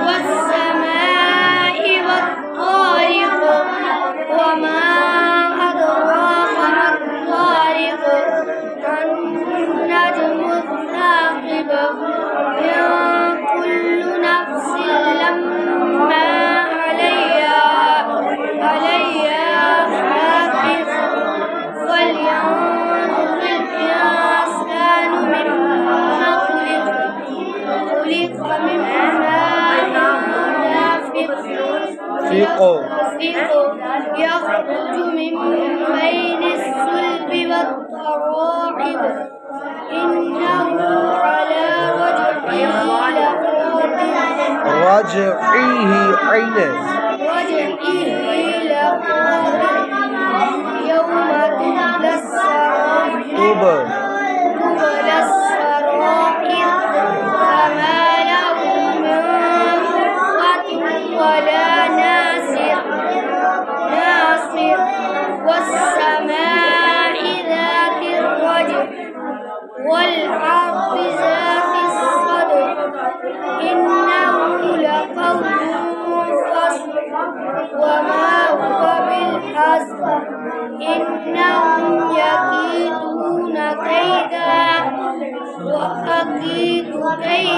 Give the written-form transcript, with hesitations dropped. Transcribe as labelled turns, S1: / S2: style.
S1: والسماء والطارق وما أدراك ما الطارق النجم الثاقب إن كل نفس لما عليها حافظ فلينظر الإنسان مما خلق من ماء دافق يخرج من بين الصلب والترائب إنه على رجعه لقادر يوم تبلى السرائر فما له من قوة ولا ناصر والسماء ذات الرجع والأرض ذات الصدع إنه لقول فصل وما هو بالحزن إنهم يكيدون كيدا وأكيد كيدا